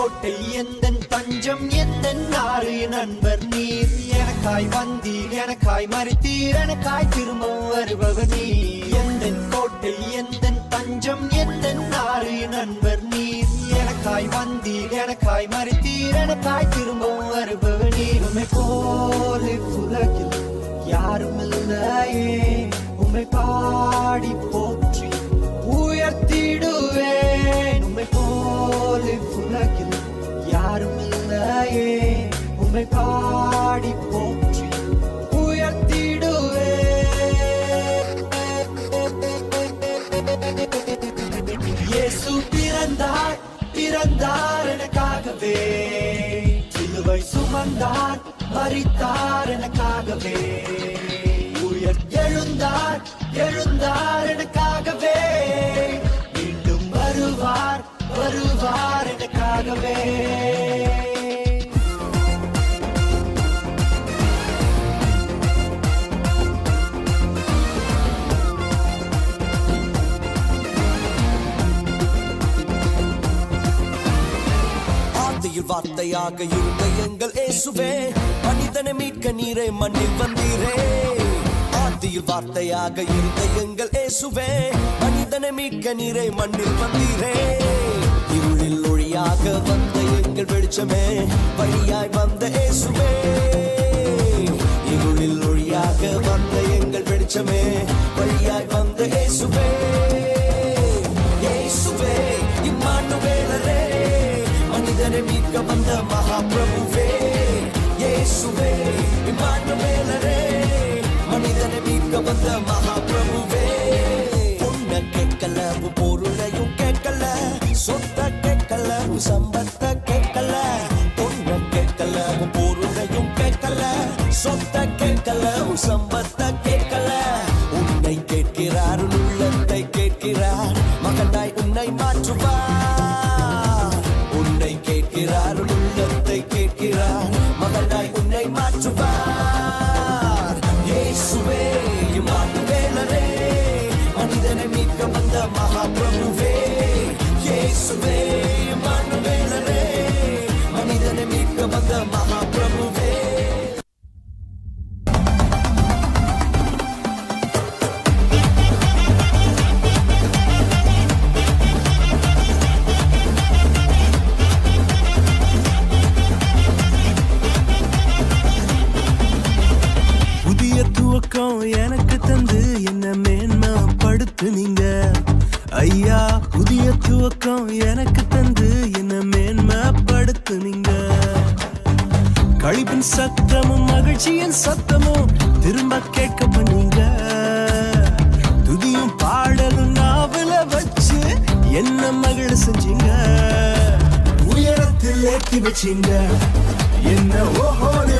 கோட்டை எந்தன் தஞ்சம் எந்தன் நாறு நண்பர் நீர் எனக்காய் வந்தீர் எனக்காய் மறித்தீர் எனக்காய் திரும்ப வருபவர் நீர் எந்தன் கோட்டை எந்தன் தஞ்சம் எந்தன் நாறு நண்பர் நீர் எனக்காய் வந்தீர் எனக்காய் மறித்தீர் எனக்காய் திரும்ப வருபவர் நீர் உம்மை போல உலகில் யாரும் இல்லையே உம்மை பாடி போற்றி உயர்த்திடுவேன் உம்மை போல உலகில் யாரும் இல்லையே உம்மை பாடி போற்றி உயர்த்திடுவேன் இயேசு பிறந்தார் பிறந்தார் எனக்காகவே சிலுவை சுமந்தார் மரித்தார் எனக்காகவே உயர் எழுந்தார் எழுந்தார் எனக்காகவே மீண்டும் வருவார் வருவார் எனக்காகவே வார்த்தையாக இருந்த எங்கள் இயேசுவே மனிதனை மீட்க நீரே மண்ணில் வந்தீரே ஆதியில் வார்த்தையாக இருந்த எங்கள் இயேசுவே மனிதனை மீட்க நீரே மண்ணில் வந்தீரே இருளில் ஒளியாக வந்த எங்கள் வெளிச்சமே வழியாய் வந்த இயேசுவே இருளில் ஒளியாக வந்த எங்கள் வெளிச்சமே வழியாய் வந்த இயேசுவே இயேசுவே இம்மானுவேலரே மனிதனை மீட்க வந்த மகாபிரபுவே இயேசுவே இம்மானுவேலரே மனிதனை மீட்க வந்த மகாபிரபுவே பொண்ண கேட்கல பொருளையும் கேட்கல சொத்த கேட்கல சம்பத்த கேட்கல பொண்ண கேட்கல பொருளையும் கேட்கல சொத்த கேட்கல சம்பத்த கேட்கல உன்னை கேட்கிறார் உள்ளத்தை கேட்கிறார் மகனாய் உன்னை மாற்றுவார் உன்னை கேட்கிறார் உள்ளத்தை கேட்கிறார் மகனாய் உன்னை மாற்றுவார் இயேசுவே இம்மானுவேலரே மனிதனை மீட்க வந்த மகாபிரபுவே இயேசுவே இம்மானுவேலரே மனிதனை மீட்க வந்த மகாபிரபுவே எனக்கு தந்து என்ன மேன்மைப்படுத்துனீங்க ஐயா புதிய துவக்கம் எனக்கு தந்து என்ன மேன்மைப்படுத்துனீங்க கழிப்பின் சத்தமும் மகிழ்ச்சியின் சத்தமும் திரும்ப கேட்க பண்ணீங்க துதியும் பாடலும் நாவல வச்சு என்ன மகிழ செஞ்சீங்க உயரத்தில் ஏற்றி வச்சீங்க என்ன ஓஹோ